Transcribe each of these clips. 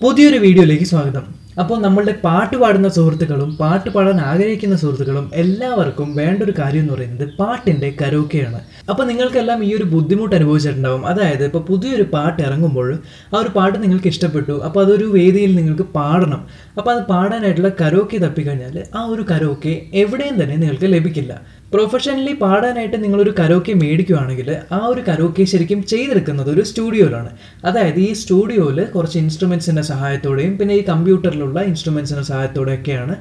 പുതിയൊരു വീഡിയോയിലേക്ക് സ്വാഗതം. അപ്പോൾ നമ്മളുടെ പാട്ട് പാടുന്ന സുഹൃത്തുക്കളും പാട്ട് പാടാൻ ആഗ്രഹിക്കുന്ന സുഹൃത്തുക്കളും എല്ലാവർക്കും വേണ്ട ഒരു കാര്യം എന്ന് പറയുന്നത് പാട്ടിൻ്റെ കരോക്കെയാണ്. അപ്പോൾ നിങ്ങൾക്കെല്ലാം ഈ ഒരു ബുദ്ധിമുട്ട് അനുഭവിച്ചിട്ടുണ്ടാവും. അതായത് ഇപ്പോൾ പുതിയൊരു പാട്ട് ഇറങ്ങുമ്പോൾ ആ ഒരു പാട്ട് നിങ്ങൾക്ക് ഇഷ്ടപ്പെട്ടു, അപ്പോൾ അതൊരു വേദിയിൽ നിങ്ങൾക്ക് പാടണം. അപ്പോൾ അത് പാടാനായിട്ടുള്ള കരോക്കെ തപ്പിക്കഴിഞ്ഞാൽ ആ ഒരു കരോക്കെ എവിടെയും തന്നെ നിങ്ങൾക്ക് ലഭിക്കില്ല. പ്രൊഫഷണലി പാടാനായിട്ട് നിങ്ങളൊരു കരോക്കെ മേടിക്കുകയാണെങ്കിൽ ആ ഒരു കരോക്കെ ശരിക്കും ചെയ്തെടുക്കുന്നത് ഒരു സ്റ്റുഡിയോയിലാണ്. അതായത് ഈ സ്റ്റുഡിയോയിൽ കുറച്ച് ഇൻസ്ട്രുമെൻസിൻ്റെ സഹായത്തോടെയും പിന്നെ ഈ കമ്പ്യൂട്ടറിലുള്ള ഇൻസ്ട്രുമെൻസിൻ്റെ സഹായത്തോടെയൊക്കെയാണ്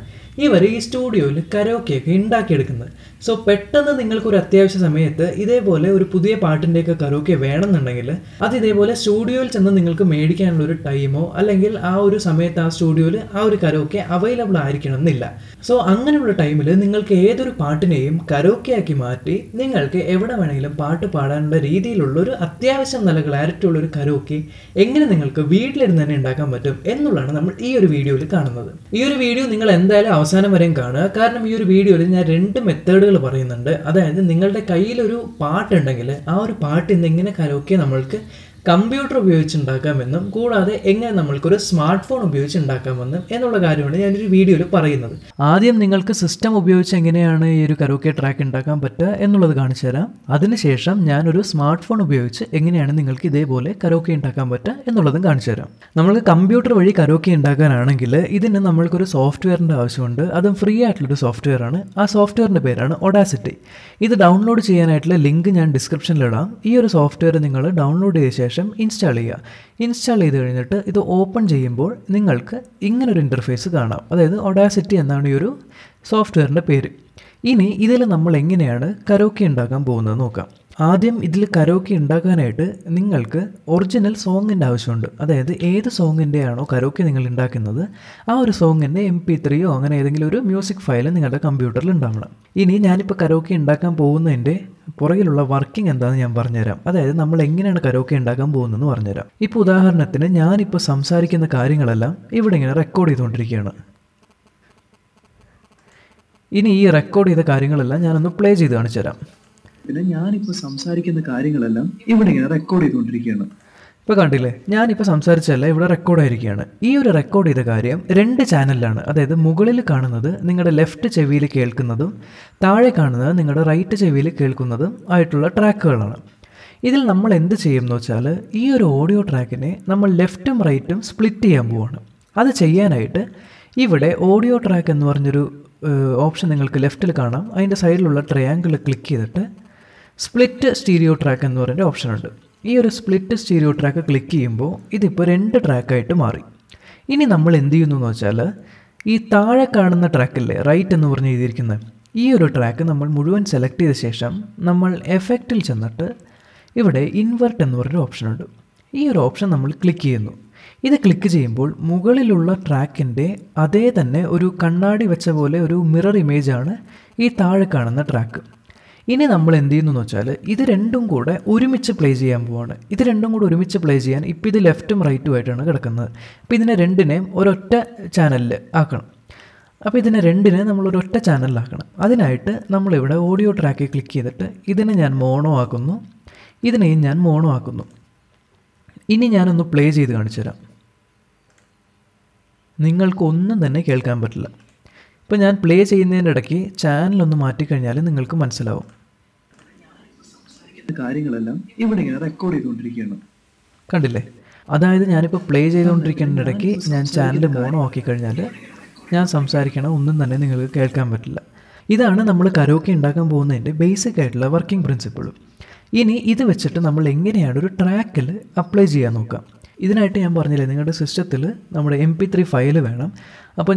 ഇവർ ഈ സ്റ്റുഡിയോയിൽ കരോക്കെയൊക്കെ ഉണ്ടാക്കിയെടുക്കുന്നത്. സോ പെട്ടെന്ന് നിങ്ങൾക്കൊരു അത്യാവശ്യ സമയത്ത് ഇതേപോലെ ഒരു പുതിയ പാട്ടിൻ്റെയൊക്കെ കരോക്കെ വേണമെന്നുണ്ടെങ്കിൽ അത് ഇതേപോലെ സ്റ്റുഡിയോയിൽ ചെന്ന് നിങ്ങൾക്ക് മേടിക്കാനുള്ള ഒരു ടൈമോ അല്ലെങ്കിൽ ആ ഒരു സമയത്ത് ആ സ്റ്റുഡിയോയിൽ ആ ഒരു കരോക്കെ അവൈലബിൾ ആയിരിക്കണം എന്നില്ല. സോ അങ്ങനെയുള്ള ടൈമിൽ നിങ്ങൾക്ക് ഏതൊരു പാട്ടിനെയും കരോക്കെ ആക്കി മാറ്റി നിങ്ങൾക്ക് എവിടെ വേണമെങ്കിലും പാട്ട് പാടാനുള്ള രീതിയിലുള്ള ഒരു അത്യാവശ്യം നല്ല ക്ലാരിറ്റി ഉള്ള ഒരു കരോക്കെ എങ്ങനെ നിങ്ങൾക്ക് വീട്ടിലിരുന്ന് തന്നെ ഉണ്ടാക്കാൻ പറ്റും എന്നുള്ളതാണ് നമ്മൾ ഈ ഒരു വീഡിയോയിൽ കാണുന്നത്. ഈ ഒരു വീഡിയോ നിങ്ങൾ എന്തായാലും അവസാനം വരെയും കാണുക. കാരണം ഈ ഒരു വീഡിയോയിൽ ഞാൻ 2 മെത്തേഡുകൾ പറയുന്നുണ്ട്. അതായത് നിങ്ങളുടെ കയ്യിലൊരു പാട്ടുണ്ടെങ്കിൽ ആ ഒരു പാട്ട് ഇന്ന് എങ്ങനെ കരോക്കെ നമ്മൾക്ക് കമ്പ്യൂട്ടർ ഉപയോഗിച്ച് ഉണ്ടാക്കാമെന്നും കൂടാതെ എങ്ങനെ നമ്മൾക്കൊരു സ്മാർട്ട് ഫോൺ ഉപയോഗിച്ച് ഉണ്ടാക്കാമെന്നും എന്നുള്ള കാര്യമാണ് ഞാനൊരു വീഡിയോയിൽ പറയുന്നത്. ആദ്യം നിങ്ങൾക്ക് സിസ്റ്റം ഉപയോഗിച്ച് എങ്ങനെയാണ് ഈ ഒരു കരോക്കെ ട്രാക്ക് ഉണ്ടാക്കാൻ പറ്റുക എന്നുള്ളത് കാണിച്ചു തരാം. അതിനുശേഷം ഞാനൊരു സ്മാർട്ട് ഫോൺ ഉപയോഗിച്ച് എങ്ങനെയാണ് നിങ്ങൾക്ക് ഇതേപോലെ കരോക്കെ ഉണ്ടാക്കാൻ പറ്റുക എന്നുള്ളതും കാണിച്ചു തരാം. നമ്മൾക്ക് കമ്പ്യൂട്ടർ വഴി കരോക്കെ ഉണ്ടാക്കാനാണെങ്കിൽ ഇതിന് നമ്മൾക്കൊരു സോഫ്റ്റ്വെയറിൻ്റെ ആവശ്യമുണ്ട്. അതും ഫ്രീ ആയിട്ടുള്ളൊരു സോഫ്റ്റ്വെയർ ആണ്. ആ സോഫ്റ്റ്വെയറിൻ്റെ പേരാണ് audacity. ഇത് ഡൗൺലോഡ് ചെയ്യാനായിട്ടുള്ള ലിങ്ക് ഞാൻ ഡിസ്ക്രിപ്ഷനിലിടാം. ഈ ഒരു സോഫ്റ്റ്വെയർ നിങ്ങൾ ഡൗൺലോഡ് ചെയ്ത ശേഷം ഇൻസ്റ്റാൾ ചെയ്യുക. ഇൻസ്റ്റാൾ ചെയ്ത് കഴിഞ്ഞിട്ട് ഇത് ഓപ്പൺ ചെയ്യുമ്പോൾ നിങ്ങൾക്ക് ഇങ്ങനൊരു ഇൻ്റർഫേസ് കാണാം. അതായത് audacity എന്നാണ് ഈ ഒരു സോഫ്റ്റ്വെയറിൻ്റെ പേര്. ഇനി ഇതിൽ നമ്മൾ എങ്ങനെയാണ് കരോക്കെ ഉണ്ടാക്കാൻ പോകുന്നത് നോക്കാം. ആദ്യം ഇതിൽ കരോക്കെ ഉണ്ടാക്കാനായിട്ട് നിങ്ങൾക്ക് ഒറിജിനൽ സോങ്ങിൻ്റെ ആവശ്യമുണ്ട്. അതായത് ഏത് സോങ്ങിൻ്റെ ആണോ കരോക്കെ നിങ്ങൾ ഉണ്ടാക്കുന്നത് ആ ഒരു സോങ്ങിൻ്റെ MP3യോ അങ്ങനെ ഏതെങ്കിലും ഒരു മ്യൂസിക് ഫയൽ നിങ്ങളുടെ കമ്പ്യൂട്ടറിൽ ഉണ്ടാവണം. ഇനി ഞാനിപ്പോൾ കരോക്കെ ഉണ്ടാക്കാൻ പോകുന്നതിൻ്റെ പുറകിലുള്ള വർക്കിംഗ് എന്താണെന്ന് ഞാൻ പറഞ്ഞുതരാം. അതായത് നമ്മൾ എങ്ങനെയാണ് കരോക്കെ ഉണ്ടാക്കാൻ പോകുന്നതെന്ന് പറഞ്ഞുതരാം. ഇപ്പോൾ ഉദാഹരണത്തിന് ഞാനിപ്പോൾ സംസാരിക്കുന്ന കാര്യങ്ങളെല്ലാം ഇവിടെ ഇങ്ങനെ റെക്കോർഡ് ചെയ്തുകൊണ്ടിരിക്കുകയാണ്. ഇനി ഈ റെക്കോർഡ് ചെയ്ത കാര്യങ്ങളെല്ലാം ഞാനൊന്ന് പ്ലേ ചെയ്ത് കാണിച്ചു തരാം. പിന്നെ ഞാനിപ്പോൾ സംസാരിക്കുന്ന കാര്യങ്ങളെല്ലാം ഇവിടെ ഇങ്ങനെ റെക്കോർഡ് ചെയ്തുകൊണ്ടിരിക്കുകയാണ്. ഇപ്പോൾ കണ്ടില്ലേ, ഞാനിപ്പോൾ സംസാരിച്ചല്ല ഇവിടെ റെക്കോർഡായിരിക്കുകയാണ്. ഈ ഒരു റെക്കോർഡ് ചെയ്ത കാര്യം 2 ചാനലിലാണ്. അതായത് മുകളിൽ കാണുന്നത് നിങ്ങളുടെ ലെഫ്റ്റ് ചെവിയിൽ കേൾക്കുന്നതും താഴെ കാണുന്നത് നിങ്ങളുടെ റൈറ്റ് ചെവിയിൽ കേൾക്കുന്നതും ആയിട്ടുള്ള ട്രാക്കുകളാണ്. ഇതിൽ നമ്മൾ എന്ത് ചെയ്യുമെന്ന് വെച്ചാൽ ഈ ഒരു ഓഡിയോ ട്രാക്കിനെ നമ്മൾ ലെഫ്റ്റും റൈറ്റും സ്പ്ലിറ്റ് ചെയ്യാൻ പോവുകയാണ്. അത് ചെയ്യാനായിട്ട് ഇവിടെ ഓഡിയോ ട്രാക്ക് എന്ന് പറഞ്ഞൊരു ഓപ്ഷൻ നിങ്ങൾക്ക് ലെഫ്റ്റിൽ കാണാം. അതിൻ്റെ സൈഡിലുള്ള ട്രയാങ്കിൾ ക്ലിക്ക് ചെയ്തിട്ട് സ്പ്ലിറ്റ് സ്റ്റീരിയോ ട്രാക്ക് എന്ന് പറയുന്ന ഓപ്ഷനുണ്ട്. ഈ ഒരു സ്പ്ലിറ്റ് സ്റ്റീരിയോ ട്രാക്ക് ക്ലിക്ക് ചെയ്യുമ്പോൾ ഇതിപ്പോൾ 2 ട്രാക്കായിട്ട് മാറി. ഇനി നമ്മൾ എന്ത് ചെയ്യുന്നു എന്ന് വെച്ചാൽ ഈ താഴെ കാണുന്ന ട്രാക്കില്ലേ റൈറ്റ് എന്ന് പറഞ്ഞ് എഴുതിയിരിക്കുന്നത് ഈ ഒരു ട്രാക്ക് നമ്മൾ മുഴുവൻ സെലക്ട് ചെയ്ത ശേഷം നമ്മൾ എഫക്റ്റിൽ ചെന്നിട്ട് ഇവിടെ ഇൻവെർട്ട് എന്ന് പറഞ്ഞൊരു ഓപ്ഷനുണ്ട്. ഈ ഒരു ഓപ്ഷൻ നമ്മൾ ക്ലിക്ക് ചെയ്യുന്നു. ഇത് ക്ലിക്ക് ചെയ്യുമ്പോൾ മുകളിലുള്ള ട്രാക്കിൻ്റെ അതേ തന്നെ ഒരു കണ്ണാടി വെച്ച പോലെ ഒരു മിറർ ഇമേജാണ് ഈ താഴെ കാണുന്ന ട്രാക്ക്. ഇനി നമ്മൾ എന്ത് ചെയ്യുന്നു എന്ന് വെച്ചാൽ ഇത് രണ്ടും കൂടെ ഒരുമിച്ച് പ്ലേ ചെയ്യാൻ പോവാണ്. ഇത് രണ്ടും കൂടെ ഒരുമിച്ച് പ്ലേ ചെയ്യാൻ ഇപ്പോൾ ഇത് ലെഫ്റ്റും റൈറ്റും ആയിട്ടാണ് കിടക്കുന്നത്. അപ്പോൾ ഇതിനെ രണ്ടിനെയും ഒരൊറ്റ ചാനലിൽ ആക്കണം. അപ്പോൾ ഇതിനെ രണ്ടിനെ നമ്മൾ ഒരൊറ്റ ചാനലിലാക്കണം. അതിനായിട്ട് നമ്മളിവിടെ ഓഡിയോ ട്രാക്കിൽ ക്ലിക്ക് ചെയ്തിട്ട് ഇതിനെ ഞാൻ മോണോ ആക്കുന്നു, ഇതിനെയും ഞാൻ മോണോ ആക്കുന്നു. ഇനി ഞാനൊന്ന് പ്ലേ ചെയ്ത് കാണിച്ചു തരാം. നിങ്ങൾക്കൊന്നും തന്നെ കേൾക്കാൻ പറ്റില്ല. ഇപ്പോൾ ഞാൻ പ്ലേ ചെയ്യുന്നതിൻ്റെ ഇടയ്ക്ക് ചാനലൊന്ന് മാറ്റിക്കഴിഞ്ഞാൽ നിങ്ങൾക്ക് മനസ്സിലാവും. കാര്യങ്ങളെല്ലാം ഇവിടെ ഇങ്ങനെ റെക്കോർഡ് ചെയ്തുകൊണ്ടിരിക്കുകയാണ്. കണ്ടില്ലേ? അതായത് ഞാനിപ്പോൾ പ്ലേ ചെയ്തുകൊണ്ടിരിക്കുന്നതിൻ്റെ ഇടയ്ക്ക് ഞാൻ ചാനൽ മോണോ ആക്കി കഴിഞ്ഞാൽ ഞാൻ സംസാരിക്കണ ഒന്നും തന്നെ നിങ്ങൾക്ക് കേൾക്കാൻ പറ്റില്ല. ഇതാണ് നമ്മൾ കരോക്കെ ഉണ്ടാക്കാൻ പോകുന്നതിൻ്റെ ബേസിക് ആയിട്ടുള്ള വർക്കിംഗ് പ്രിൻസിപ്പിളും. ഇനി ഇത് വെച്ചിട്ട് നമ്മൾ എങ്ങനെയാണ് ഒരു ട്രാക്കിൽ അപ്ലൈ ചെയ്യാൻ നോക്കാം. ഇതിനായിട്ട് ഞാൻ പറഞ്ഞില്ലേ നിങ്ങളുടെ സിസ്റ്റത്തിൽ നമ്മുടെ MP3 ഫയൽ വേണം. അപ്പോൾ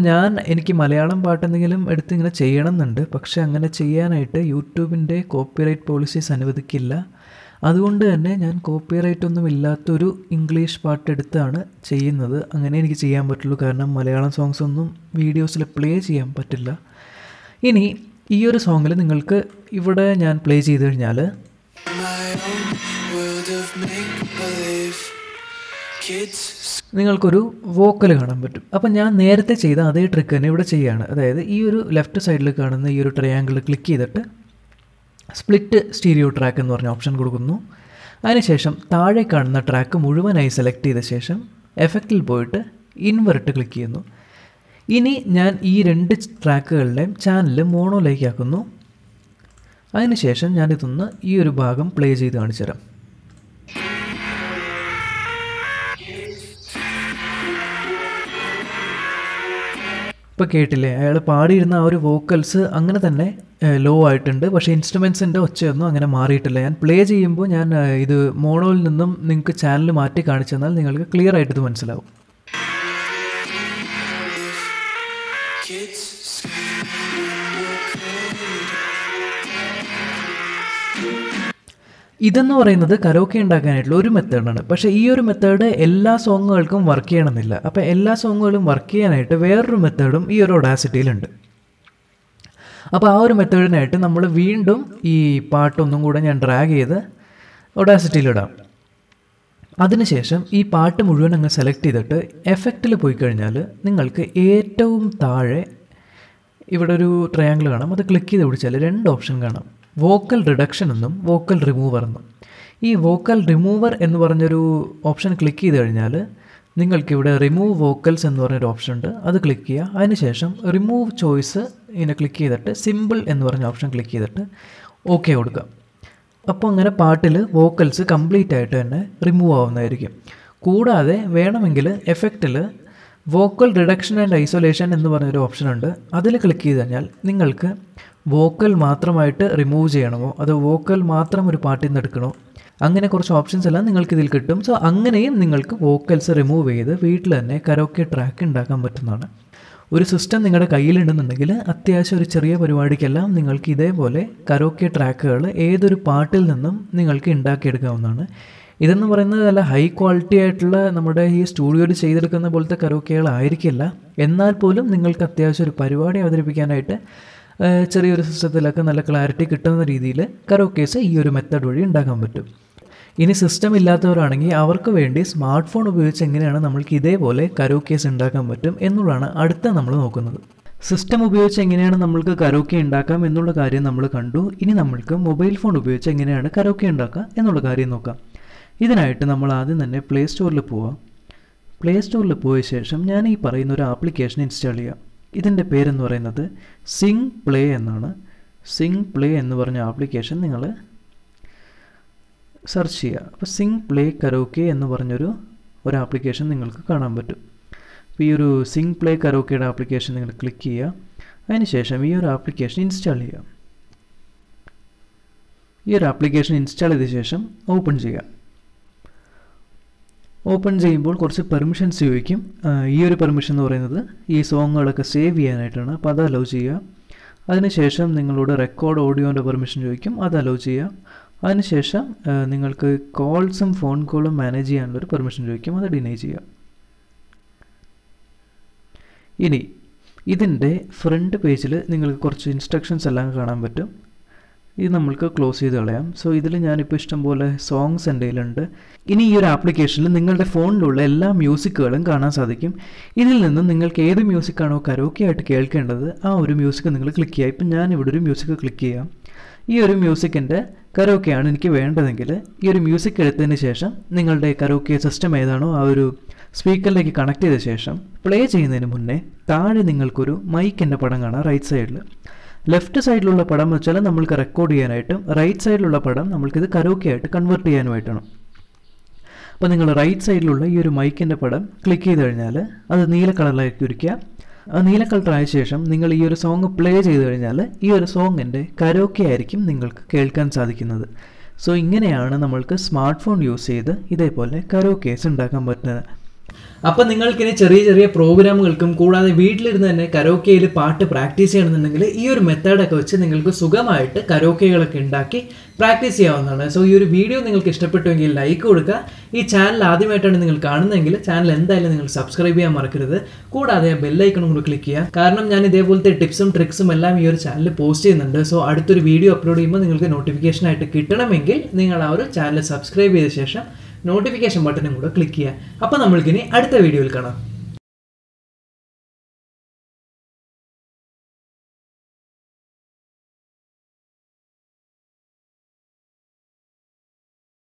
എനിക്ക് മലയാളം പാട്ട് എന്തെങ്കിലും എടുത്ത് ഇങ്ങനെ ചെയ്യണം എന്നുണ്ട്. പക്ഷേ അങ്ങനെ ചെയ്യാനായിട്ട് യൂട്യൂബിൻ്റെ കോപ്പിറൈറ്റ് പോളിസീസ് അനുവദിക്കില്ല. അതുകൊണ്ട് തന്നെ ഞാൻ കോപ്പിറൈറ്റ് ഒന്നും ഇല്ലാത്തൊരു ഇംഗ്ലീഷ് പാട്ട് എടുത്താണ് ചെയ്യുന്നത്. അങ്ങനെ എനിക്ക് ചെയ്യാൻ പറ്റുള്ളൂ. കാരണം മലയാളം സോങ്സ് ഒന്നും വീഡിയോസിൽ പ്ലേ ചെയ്യാൻ പറ്റില്ല. ഇനി ഈ ഒരു സോങ്ങിൽ നിങ്ങൾക്ക് ഇവിടെ ഞാൻ പ്ലേ ചെയ്ത് കഴിഞ്ഞാൽ നിങ്ങൾക്കൊരു വോക്കൽ കാണാൻ പറ്റും. അപ്പം ഞാൻ നേരത്തെ ചെയ്ത അതേ ട്രിക്ക് തന്നെ ഇവിടെ ചെയ്യുകയാണ്. അതായത് ഈ ഒരു ലെഫ്റ്റ് സൈഡിൽ കാണുന്ന ഈ ഒരു ട്രയാങ്കിൾ ക്ലിക്ക് ചെയ്തിട്ട് സ്പ്ലിറ്റ് സ്റ്റീരിയോ ട്രാക്ക് എന്ന് പറഞ്ഞ ഓപ്ഷൻ കൊടുക്കുന്നു. അതിനുശേഷം താഴെ കാണുന്ന ട്രാക്ക് മുഴുവനായി സെലക്ട് ചെയ്ത ശേഷം എഫക്റ്റിൽ പോയിട്ട് ഇൻവെർട്ട് ക്ലിക്ക് ചെയ്യുന്നു. ഇനി ഞാൻ ഈ 2 ട്രാക്കുകളുടെയും ചാനൽ മോണോയിലേക്ക് ആക്കുന്നു. അതിനുശേഷം ഞാനിതൊന്ന് ഈ ഒരു ഭാഗം പ്ലേ ചെയ്ത് കാണിച്ചു തരാം. ഇപ്പോൾ കേട്ടില്ലേ, അയാൾ പാടിയിരുന്ന ആ ഒരു വോക്കൽസ് അങ്ങനെ തന്നെ ലോ ആയിട്ടുണ്ട്. പക്ഷേ ഇൻസ്ട്രുമെൻസിൻ്റെ ഒച്ചയൊന്നും അങ്ങനെ മാറിയിട്ടില്ല. ഞാൻ പ്ലേ ചെയ്യുമ്പോൾ ഞാൻ ഇത് മോണോയിൽ നിന്നും നിങ്ങൾക്ക് ചാനൽ മാറ്റി കാണിച്ചു തന്നാൽ നിങ്ങൾക്ക് ക്ലിയർ ആയിട്ട് ഇത് മനസ്സിലാവും. ഇതെന്ന് പറയുന്നത് കരോക്കെ ഉണ്ടാക്കാനായിട്ടുള്ള ഒരു മെത്തേഡാണ്. പക്ഷേ ഈ ഒരു മെത്തേഡ് എല്ലാ സോങ്ങുകൾക്കും വർക്ക് ചെയ്യണമെന്നില്ല. അപ്പോൾ എല്ലാ സോങ്ങുകളും വർക്ക് ചെയ്യാനായിട്ട് വേറൊരു മെത്തേഡും ഈ ഒരു ഒഡാസിറ്റിയിലുണ്ട്. അപ്പോൾ ആ ഒരു മെത്തേഡിനായിട്ട് നമ്മൾ വീണ്ടും ഈ പാട്ടൊന്നും കൂടെ ഞാൻ ഡ്രാഗ് ചെയ്ത് ഒഡാസിറ്റിയിലിടാം. അതിനുശേഷം ഈ പാട്ട് മുഴുവൻ അങ്ങ് സെലക്ട് ചെയ്തിട്ട് എഫക്റ്റിൽ പോയി കഴിഞ്ഞാൽ നിങ്ങൾക്ക് ഏറ്റവും താഴെ ഇവിടെ ഒരു ട്രയാങ്കിൾ കാണാം. അത് ക്ലിക്ക് ചെയ്ത് പിടിച്ചാൽ 2 ഓപ്ഷൻ കാണാം, വോക്കൽ റിഡക്ഷൻ എന്നും വോക്കൽ റിമൂവർ എന്നും. ഈ വോക്കൽ റിമൂവർ എന്ന് പറഞ്ഞൊരു ഓപ്ഷൻ ക്ലിക്ക് ചെയ്ത് കഴിഞ്ഞാൽ നിങ്ങൾക്കിവിടെ റിമൂവ് വോക്കൽസ് എന്ന് പറഞ്ഞൊരു ഓപ്ഷൻ ഉണ്ട്. അത് ക്ലിക്ക് ചെയ്യുക. അതിനുശേഷം റിമൂവ് ചോയ്സ് ഇങ്ങനെ ക്ലിക്ക് ചെയ്തിട്ട് സിമ്പിൾ എന്ന് പറഞ്ഞ ഓപ്ഷൻ ക്ലിക്ക് ചെയ്തിട്ട് ഓക്കെ കൊടുക്കുക. അപ്പോൾ അങ്ങനെ പാട്ടിൽ വോക്കൽസ് കംപ്ലീറ്റ് ആയിട്ട് തന്നെ റിമൂവ് ആവുന്നതായിരിക്കും. കൂടാതെ വേണമെങ്കിൽ എഫക്റ്റിൽ വോക്കൽ റിഡക്ഷൻ ആൻഡ് ഐസൊലേഷൻ എന്ന് പറഞ്ഞൊരു ഓപ്ഷൻ ഉണ്ട്. അതിൽ ക്ലിക്ക് ചെയ്ത് കഴിഞ്ഞാൽ നിങ്ങൾക്ക് വോക്കൽ മാത്രമായിട്ട് റിമൂവ് ചെയ്യണമോ അതോ വോക്കൽ മാത്രം ഒരു പാട്ടിൽ നിന്ന് എടുക്കണോ, അങ്ങനെ കുറച്ച് ഓപ്ഷൻസ് എല്ലാം നിങ്ങൾക്ക് ഇതിൽ കിട്ടും. സോ അങ്ങനെയും നിങ്ങൾക്ക് വോക്കൽസ് റിമൂവ് ചെയ്ത് വീട്ടിൽ തന്നെ കരോക്കെ ട്രാക്ക് ഉണ്ടാക്കാൻ പറ്റുന്നതാണ്. ഒരു സിസ്റ്റം നിങ്ങളുടെ കയ്യിലുണ്ടെന്നുണ്ടെങ്കിൽ അത്യാവശ്യം ഒരു ചെറിയ പരിപാടിക്കെല്ലാം നിങ്ങൾക്ക് ഇതേപോലെ കരോക്കെ ട്രാക്കുകൾ ഏതൊരു പാട്ടിൽ നിന്നും നിങ്ങൾക്ക് ഉണ്ടാക്കിയെടുക്കാവുന്നതാണ്. ഇതെന്ന് പറയുന്നത് നല്ല ഹൈ ക്വാളിറ്റി ആയിട്ടുള്ള നമ്മുടെ ഈ സ്റ്റുഡിയോയിൽ ചെയ്തെടുക്കുന്ന പോലത്തെ കരോക്കെകളായിരിക്കില്ല. എന്നാൽ പോലും നിങ്ങൾക്ക് അത്യാവശ്യം ഒരു പരിപാടി അവതരിപ്പിക്കാനായിട്ട് ചെറിയൊരു സിസ്റ്റത്തിലൊക്കെ നല്ല ക്ലാരിറ്റി കിട്ടുന്ന രീതിയിൽ കരോക്കേസ് ഈ ഒരു മെത്തേഡ് വഴി ഉണ്ടാക്കാൻ പറ്റും. ഇനി സിസ്റ്റം ഇല്ലാത്തവരാണെങ്കിൽ അവർക്ക് വേണ്ടി സ്മാർട്ട് ഫോൺ ഉപയോഗിച്ച് എങ്ങനെയാണ് നമ്മൾക്ക് ഇതേപോലെ കരോക്കേസ് ഉണ്ടാക്കാൻ പറ്റും എന്നുള്ളതാണ് അടുത്ത നമ്മൾ നോക്കുന്നത്. സിസ്റ്റം ഉപയോഗിച്ച് എങ്ങനെയാണ് നമ്മൾക്ക് കരോക്കെ ഉണ്ടാക്കാം എന്നുള്ള കാര്യം നമ്മൾ കണ്ടു. ഇനി നമ്മൾക്ക് മൊബൈൽ ഫോൺ ഉപയോഗിച്ച് എങ്ങനെയാണ് കരോക്കെ ഉണ്ടാക്കുക എന്നുള്ള കാര്യം നോക്കാം. ഇതിനായിട്ട് നമ്മൾ ആദ്യം തന്നെ പ്ലേ സ്റ്റോറിൽ പോവാം. പ്ലേ സ്റ്റോറിൽ പോയ ശേഷം ഞാൻ ഈ പറയുന്ന ഒരു ആപ്ലിക്കേഷൻ ഇൻസ്റ്റാൾ ചെയ്യാം. ഇതിൻ്റെ പേരെന്ന് പറയുന്നത് സിങ് പ്ലേ എന്നാണ്. സിങ് പ്ലേ എന്ന് പറഞ്ഞ ആപ്ലിക്കേഷൻ നിങ്ങൾ സെർച്ച് ചെയ്യുക. അപ്പോൾ സിങ് പ്ലേ കരോക്കെ എന്ന് പറഞ്ഞൊരു ആപ്ലിക്കേഷൻ നിങ്ങൾക്ക് കാണാൻ പറ്റും. അപ്പോൾ ഈ ഒരു സിങ് പ്ലേ കരോക്കയുടെ ആപ്ലിക്കേഷൻ നിങ്ങൾ ക്ലിക്ക് ചെയ്യുക. അതിനുശേഷം ഈ ഒരു ആപ്ലിക്കേഷൻ ഇൻസ്റ്റാൾ ചെയ്യുക. ഈ ഒരു ആപ്ലിക്കേഷൻ ഇൻസ്റ്റാൾ ചെയ്ത ശേഷം ഓപ്പൺ ചെയ്യുക. ഓപ്പൺ ചെയ്യുമ്പോൾ കുറച്ച് പെർമിഷൻസ് ചോദിക്കും. ഈ ഒരു പെർമിഷൻ എന്ന് പറയുന്നത് ഈ സോങ്ങുകളൊക്കെ സേവ് ചെയ്യാനായിട്ടാണ്. അപ്പോൾ അത് അലോ ചെയ്യുക. അതിനുശേഷം നിങ്ങളോട് റെക്കോർഡ് ഓഡിയോൻ്റെ പെർമിഷൻ ചോദിക്കും. അത് അലോ ചെയ്യുക. അതിനുശേഷം നിങ്ങൾക്ക് കോൾസും ഫോൺ കോളും മാനേജ് ചെയ്യാനുള്ളൊരു പെർമിഷൻ ചോദിക്കും. അത് ഡിനൈ ചെയ്യുക. ഇനി ഇതിൻ്റെ ഫ്രണ്ട് പേജിൽ നിങ്ങൾക്ക് കുറച്ച് ഇൻസ്ട്രക്ഷൻസ് എല്ലാം കാണാൻ പറ്റും. ഇത് നമ്മൾക്ക് ക്ലോസ് ചെയ്ത് കളയാം. സോ ഇതിൽ ഞാനിപ്പോൾ ഇഷ്ടംപോലെ സോങ്സ് എൻ്റെ കയ്യിലുണ്ട്. ഇനി ഈ ഒരു ആപ്ലിക്കേഷനിൽ നിങ്ങളുടെ ഫോണിലുള്ള എല്ലാ മ്യൂസിക്കുകളും കാണാൻ സാധിക്കും. ഇതിൽ നിന്നും നിങ്ങൾക്ക് ഏത് മ്യൂസിക്കാണോ കരോക്കെ ആയിട്ട് കേൾക്കേണ്ടത് ആ ഒരു മ്യൂസിക് നിങ്ങൾ ക്ലിക്ക് ചെയ്യുക. ഇപ്പം ഞാനിവിടെ ഒരു മ്യൂസിക് ക്ലിക്ക് ചെയ്യാം. ഈ ഒരു മ്യൂസിക്കിൻ്റെ കരോക്കെയാണ് എനിക്ക് വേണ്ടതെങ്കിൽ ഈ ഒരു മ്യൂസിക് എടുത്തതിന് ശേഷം നിങ്ങളുടെ കരോക്കെ സിസ്റ്റം ഏതാണോ ആ ഒരു സ്പീക്കറിലേക്ക് കണക്ട് ചെയ്ത ശേഷം പ്ലേ ചെയ്യുന്നതിന് മുന്നേ താഴെ നിങ്ങൾക്കൊരു മൈക്കിൻ്റെ പടം കാണാം. റൈറ്റ് സൈഡിൽ ലെഫ്റ്റ് സൈഡിലുള്ള പടം വെച്ചാൽ നമ്മൾക്ക് റെക്കോർഡ് ചെയ്യാനായിട്ടും റൈറ്റ് സൈഡിലുള്ള പടം നമ്മൾക്കിത് കരോക്കെ ആയിട്ട് കൺവേർട്ട് ചെയ്യാനുമായിട്ടാണ്. അപ്പോൾ നിങ്ങൾ റൈറ്റ് സൈഡിലുള്ള ഈ ഒരു മൈക്കിൻ്റെ പടം ക്ലിക്ക് ചെയ്ത് കഴിഞ്ഞാൽ അത് നീല കളറിലേക്ക് ഇരിക്കുക. ആ നീല കളറായ ശേഷം നിങ്ങൾ ഈ ഒരു സോങ് പ്ലേ ചെയ്ത് കഴിഞ്ഞാൽ ഈ ഒരു സോങ്ങിൻ്റെ കരോക്കെ ആയിരിക്കും നിങ്ങൾക്ക് കേൾക്കാൻ സാധിക്കുന്നത്. സോ ഇങ്ങനെയാണ് നമ്മൾക്ക് സ്മാർട്ട് ഫോൺ യൂസ് ചെയ്ത് ഇതേപോലെ കരോക്കേസ് ഉണ്ടാക്കാൻ പറ്റുന്നത്. അപ്പം നിങ്ങൾക്കിനി ചെറിയ ചെറിയ പ്രോഗ്രാമുകൾക്കും കൂടാതെ വീട്ടിലിരുന്ന് തന്നെ കരോക്കയിൽ പാട്ട് പ്രാക്ടീസ് ചെയ്യണമെന്നുണ്ടെങ്കിൽ ഈ ഒരു മെത്തേഡൊക്കെ വെച്ച് നിങ്ങൾക്ക് സുഖമായിട്ട് കരോക്കകളൊക്കെ ഉണ്ടാക്കി പ്രാക്ടീസ് ചെയ്യാവുന്നതാണ്. സോ ഈ ഒരു വീഡിയോ നിങ്ങൾക്ക് ഇഷ്ടപ്പെട്ടുവെങ്കിൽ ലൈക്ക് കൊടുക്കുക. ഈ ചാനൽ ആദ്യമായിട്ടാണ് നിങ്ങൾ കാണുന്നതെങ്കിൽ ചാനൽ എന്തായാലും നിങ്ങൾ സബ്സ്ക്രൈബ് ചെയ്യാൻ മറക്കരുത്. കൂടാതെ ബെല്ലൈക്കണും കൂടി ക്ലിക്ക് ചെയ്യുക. കാരണം ഞാൻ ഇതേപോലത്തെ ടിപ്സും ട്രിക്സും എല്ലാം ഈ ഒരു ചാനലിൽ പോസ്റ്റ് ചെയ്യുന്നുണ്ട്. സോ അടുത്തൊരു വീഡിയോ അപ്ലോഡ് ചെയ്യുമ്പോൾ നിങ്ങൾക്ക് നോട്ടിഫിക്കേഷനായിട്ട് കിട്ടണമെങ്കിൽ നിങ്ങൾ ആ ഒരു ചാനൽ സബ്സ്ക്രൈബ് ചെയ്ത ശേഷം നോട്ടിഫിക്കേഷൻ ബട്ടണും കൂടെ ക്ലിക്ക് ചെയ്യുക. അപ്പോൾ നമ്മൾക്കിനി അടുത്ത വീഡിയോയിൽ കാണാം.